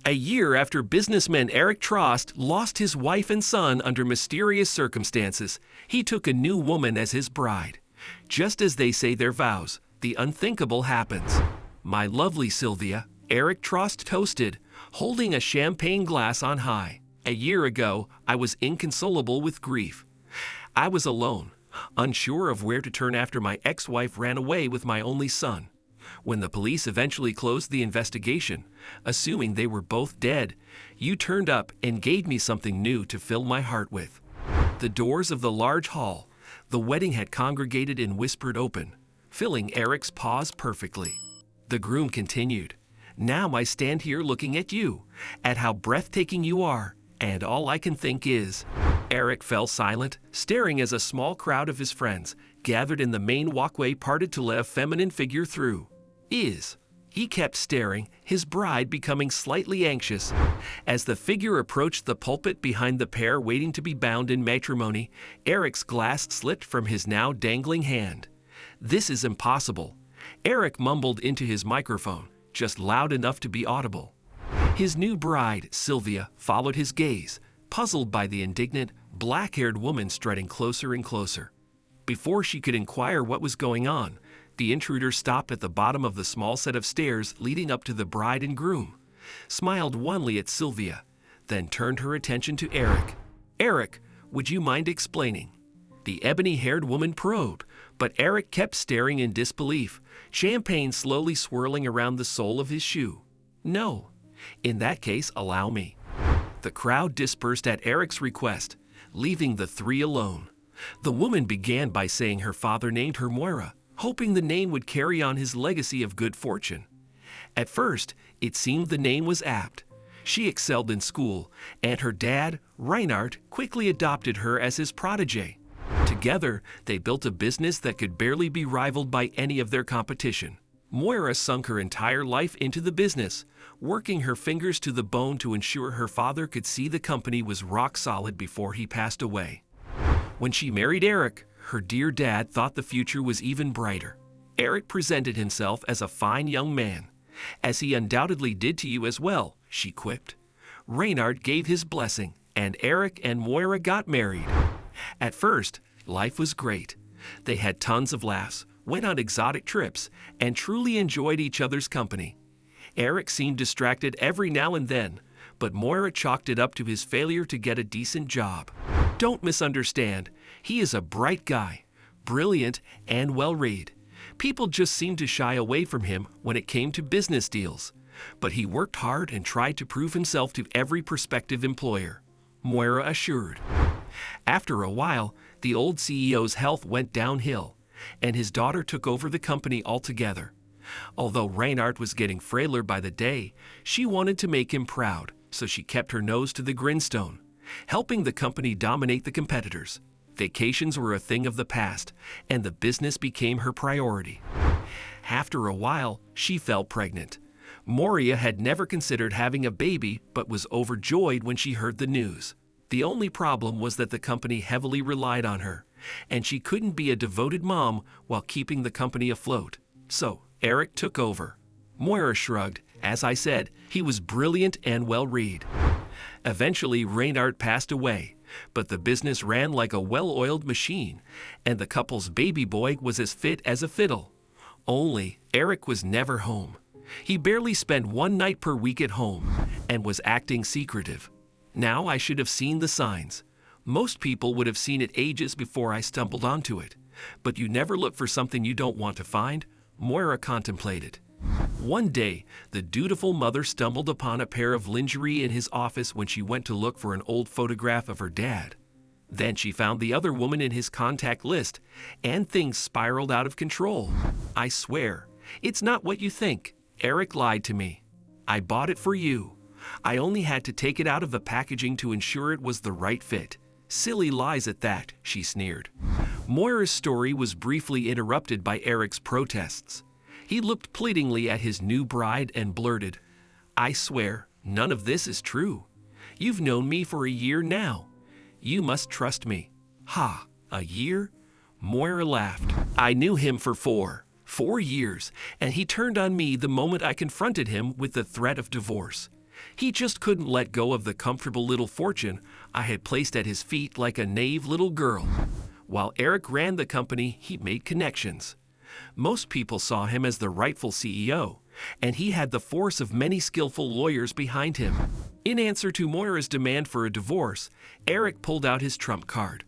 A year after businessman Eric Trost lost his wife and son under mysterious circumstances, he took a new woman as his bride. Just as they say their vows, the unthinkable happens. My lovely Sylvia, Eric Trost toasted, holding a champagne glass on high. A year ago, I was inconsolable with grief. I was alone, unsure of where to turn after my ex-wife ran away with my only son. When the police eventually closed the investigation, assuming they were both dead, you turned up and gave me something new to fill my heart with. The doors of the large hall, the wedding had congregated and whispered open, filling Eric's pause perfectly. The groom continued, "Now I stand here looking at you, at how breathtaking you are, and all I can think is..." Eric fell silent, staring as a small crowd of his friends gathered in the main walkway parted to let a feminine figure through. He kept staring, his bride becoming slightly anxious. As the figure approached the pulpit behind the pair waiting to be bound in matrimony, Eric's glass slipped from his now dangling hand. "This is impossible," Eric mumbled into his microphone, just loud enough to be audible. His new bride, Sylvia, followed his gaze, puzzled by the indignant, black-haired woman strutting closer and closer. Before she could inquire what was going on, the intruder stopped at the bottom of the small set of stairs leading up to the bride and groom, smiled wanly at Sylvia, then turned her attention to Eric. "Eric, would you mind explaining?" The ebony-haired woman probed, but Eric kept staring in disbelief, champagne slowly swirling around the sole of his shoe. "No. In that case, allow me." The crowd dispersed at Eric's request, leaving the three alone. The woman began by saying her father named her Moira, hoping the name would carry on his legacy of good fortune. At first, it seemed the name was apt. She excelled in school, and her dad, Reinhardt, quickly adopted her as his protege. Together, they built a business that could barely be rivaled by any of their competition. Moira sunk her entire life into the business, working her fingers to the bone to ensure her father could see the company was rock solid before he passed away. When she married Eric, her dear dad thought the future was even brighter. Eric presented himself as a fine young man, "as he undoubtedly did to you as well," she quipped. Reinhardt gave his blessing, and Eric and Moira got married. At first, life was great. They had tons of laughs, went on exotic trips, and truly enjoyed each other's company. Eric seemed distracted every now and then, but Moira chalked it up to his failure to get a decent job. Don't misunderstand, he is a bright guy, brilliant and well-read. People just seemed to shy away from him when it came to business deals, but he worked hard and tried to prove himself to every prospective employer, Moira assured. After a while, the old CEO's health went downhill, and his daughter took over the company altogether. Although Reinhardt was getting frailer by the day, she wanted to make him proud, so she kept her nose to the grindstone, helping the company dominate the competitors. Vacations were a thing of the past, and the business became her priority. After a while, she fell pregnant. Moira had never considered having a baby, but was overjoyed when she heard the news. The only problem was that the company heavily relied on her, and she couldn't be a devoted mom while keeping the company afloat. So, Eric took over. Moira shrugged. As I said, he was brilliant and well-read. Eventually, Reinhardt passed away, but the business ran like a well-oiled machine, and the couple's baby boy was as fit as a fiddle. Only, Eric was never home. He barely spent one night per week at home, and was acting secretive. Now I should have seen the signs. Most people would have seen it ages before I stumbled onto it. But you never look for something you don't want to find, Moira contemplated. One day, the dutiful mother stumbled upon a pair of lingerie in his office when she went to look for an old photograph of her dad. Then she found the other woman in his contact list, and things spiraled out of control. I swear, it's not what you think. Eric lied to me. I bought it for you. I only had to take it out of the packaging to ensure it was the right fit. Silly lies at that, she sneered. Moira's story was briefly interrupted by Eric's protests. He looked pleadingly at his new bride and blurted, "I swear, none of this is true. You've known me for a year now. You must trust me." "Ha, a year?" Moira laughed. "I knew him for 4 years, and he turned on me the moment I confronted him with the threat of divorce. He just couldn't let go of the comfortable little fortune I had placed at his feet like a naive little girl. While Eric ran the company, he made connections. Most people saw him as the rightful CEO, and he had the force of many skillful lawyers behind him. In answer to Moira's demand for a divorce, Eric pulled out his trump card.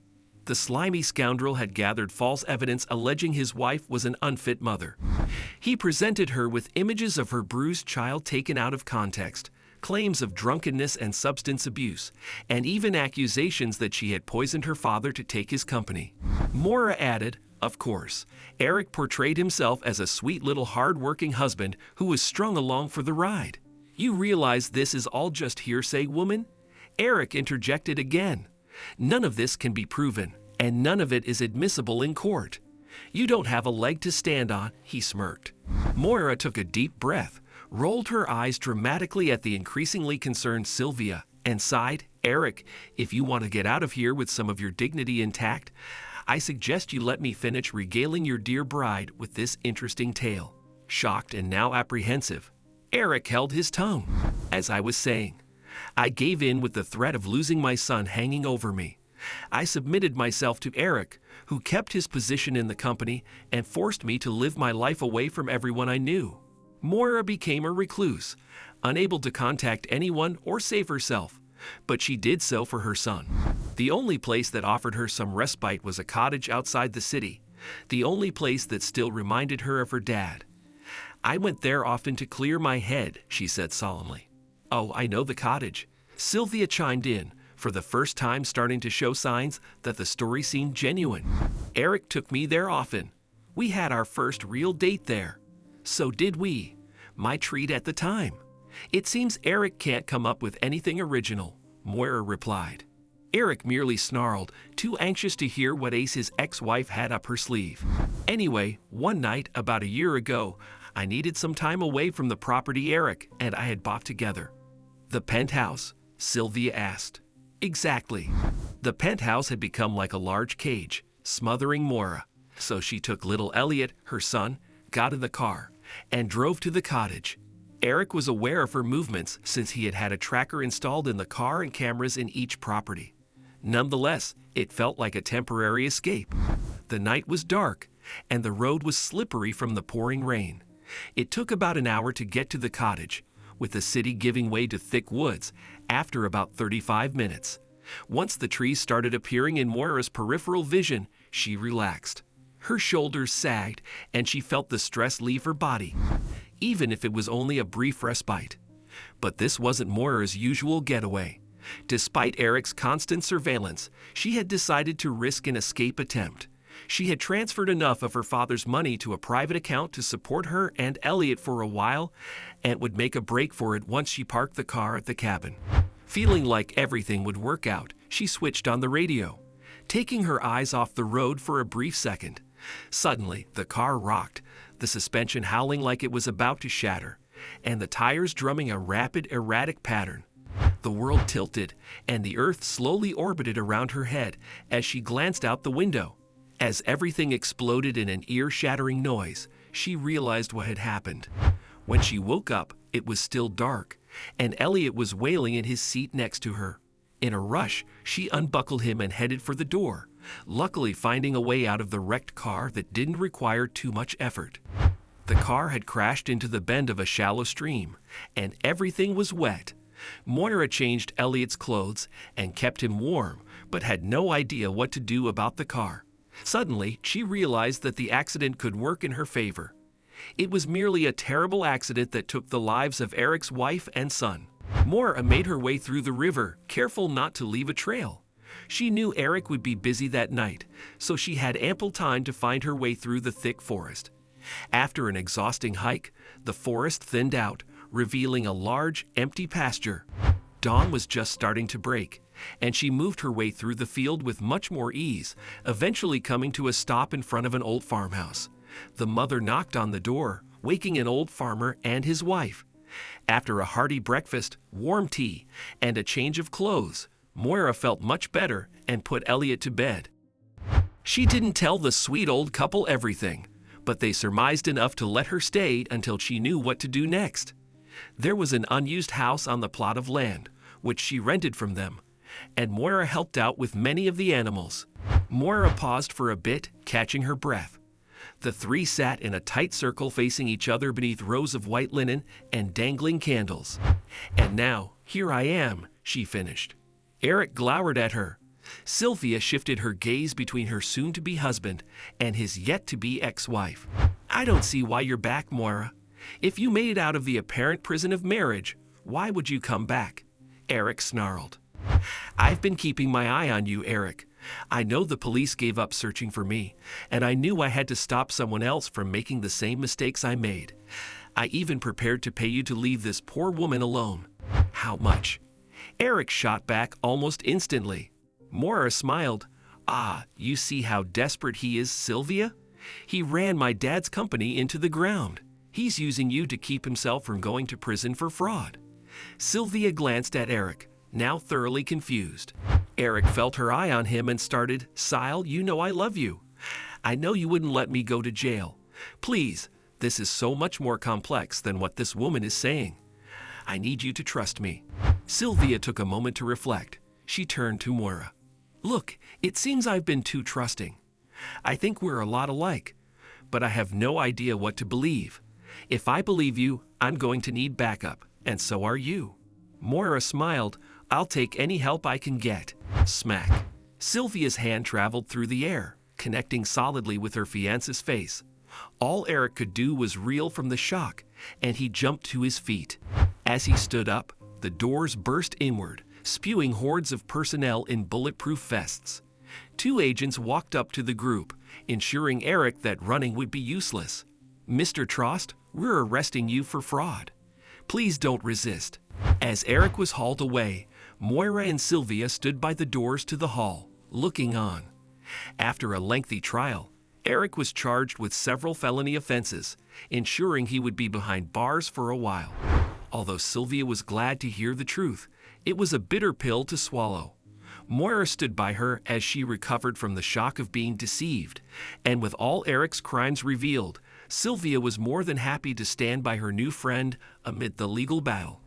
The slimy scoundrel had gathered false evidence alleging his wife was an unfit mother. He presented her with images of her bruised child taken out of context, claims of drunkenness and substance abuse, and even accusations that she had poisoned her father to take his company. Moira added, of course, Eric portrayed himself as a sweet little hard-working husband who was strung along for the ride. You realize this is all just hearsay, woman? Eric interjected again. None of this can be proven, and none of it is admissible in court. You don't have a leg to stand on, he smirked. Moira took a deep breath, rolled her eyes dramatically at the increasingly concerned Sylvia, and sighed, Eric, if you want to get out of here with some of your dignity intact, I suggest you let me finish regaling your dear bride with this interesting tale. Shocked and now apprehensive, Eric held his tongue. As I was saying, I gave in with the threat of losing my son hanging over me. I submitted myself to Eric, who kept his position in the company and forced me to live my life away from everyone I knew. Moira became a recluse, unable to contact anyone or save herself, but she did so for her son. The only place that offered her some respite was a cottage outside the city, the only place that still reminded her of her dad. I went there often to clear my head, she said solemnly. Oh, I know the cottage. Sylvia chimed in, for the first time starting to show signs that the story seemed genuine. Eric took me there often. We had our first real date there. So did we. My treat at the time. It seems Eric can't come up with anything original, Moira replied. Eric merely snarled, too anxious to hear what ace his ex-wife had up her sleeve. Anyway, one night, about a year ago, I needed some time away from the property Eric and I had bought together. The penthouse, Sylvia asked. Exactly. The penthouse had become like a large cage, smothering Moira. So she took little Elliot, her son, got in the car, and drove to the cottage. Eric was aware of her movements since he had had a tracker installed in the car and cameras in each property. Nonetheless, it felt like a temporary escape. The night was dark, and the road was slippery from the pouring rain. It took about an hour to get to the cottage, with the city giving way to thick woods after about 35 minutes. Once the trees started appearing in Moira's peripheral vision, she relaxed. Her shoulders sagged, and she felt the stress leave her body, even if it was only a brief respite. But this wasn't Moira's usual getaway. Despite Eric's constant surveillance, she had decided to risk an escape attempt. She had transferred enough of her father's money to a private account to support her and Elliot for a while and would make a break for it once she parked the car at the cabin. Feeling like everything would work out, she switched on the radio, taking her eyes off the road for a brief second. Suddenly, the car rocked, the suspension howling like it was about to shatter, and the tires drumming a rapid, erratic pattern. The world tilted, and the earth slowly orbited around her head as she glanced out the window. As everything exploded in an ear-shattering noise, she realized what had happened. When she woke up, it was still dark, and Elliot was wailing in his seat next to her. In a rush, she unbuckled him and headed for the door, luckily finding a way out of the wrecked car that didn't require too much effort. The car had crashed into the bend of a shallow stream, and everything was wet. Moira changed Elliot's clothes and kept him warm, but had no idea what to do about the car. Suddenly, she realized that the accident could work in her favor. It was merely a terrible accident that took the lives of Eric's wife and son. Moira made her way through the river, careful not to leave a trail. She knew Eric would be busy that night, so she had ample time to find her way through the thick forest. After an exhausting hike, the forest thinned out, revealing a large, empty pasture. Dawn was just starting to break, and she moved her way through the field with much more ease, eventually coming to a stop in front of an old farmhouse. The mother knocked on the door, waking an old farmer and his wife. After a hearty breakfast, warm tea, and a change of clothes, Moira felt much better and put Elliot to bed. She didn't tell the sweet old couple everything, but they surmised enough to let her stay until she knew what to do next. There was an unused house on the plot of land, which she rented from them, and Moira helped out with many of the animals. Moira paused for a bit, catching her breath. The three sat in a tight circle facing each other beneath rows of white linen and dangling candles. "And now, here I am," she finished. Eric glowered at her. Sylvia shifted her gaze between her soon-to-be husband and his yet-to-be ex-wife. "I don't see why you're back, Moira. If you made it out of the apparent prison of marriage, why would you come back?" Eric snarled. "I've been keeping my eye on you, Eric. I know the police gave up searching for me, and I knew I had to stop someone else from making the same mistakes I made. I even prepared to pay you to leave this poor woman alone." "How much?" Eric shot back almost instantly. Moira smiled. "Ah, you see how desperate he is, Sylvia? He ran my dad's company into the ground. He's using you to keep himself from going to prison for fraud." Sylvia glanced at Eric, now thoroughly confused. Eric felt her eye on him and started, "Sile, you know I love you. I know you wouldn't let me go to jail. Please, this is so much more complex than what this woman is saying. I need you to trust me." Sylvia took a moment to reflect. She turned to Moira. "Look, it seems I've been too trusting. I think we're a lot alike, but I have no idea what to believe. If I believe you, I'm going to need backup, and so are you." Moira smiled. "I'll take any help I can get." Smack. Sylvia's hand traveled through the air, connecting solidly with her fiance's face. All Eric could do was reel from the shock, and he jumped to his feet. As he stood up, the doors burst inward, spewing hordes of personnel in bulletproof vests. Two agents walked up to the group, ensuring Eric that running would be useless. "Mr. Trost, we're arresting you for fraud. Please don't resist." As Eric was hauled away, Moira and Sylvia stood by the doors to the hall, looking on. After a lengthy trial, Eric was charged with several felony offenses, ensuring he would be behind bars for a while. Although Sylvia was glad to hear the truth, it was a bitter pill to swallow. Moira stood by her as she recovered from the shock of being deceived, and with all Eric's crimes revealed, Sylvia was more than happy to stand by her new friend amid the legal battle.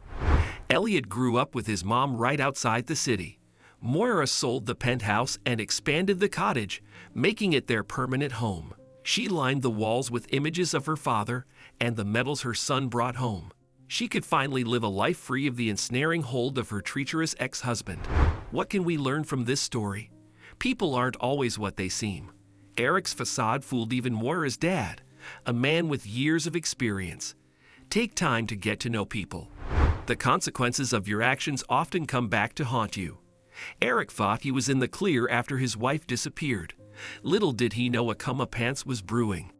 Elliot grew up with his mom right outside the city. Moira sold the penthouse and expanded the cottage, making it their permanent home. She lined the walls with images of her father and the medals her son brought home. She could finally live a life free of the ensnaring hold of her treacherous ex-husband. What can we learn from this story? People aren't always what they seem. Eric's facade fooled even Moira's dad, a man with years of experience. Take time to get to know people. The consequences of your actions often come back to haunt you. Eric thought he was in the clear after his wife disappeared. Little did he know a come-up-pants was brewing.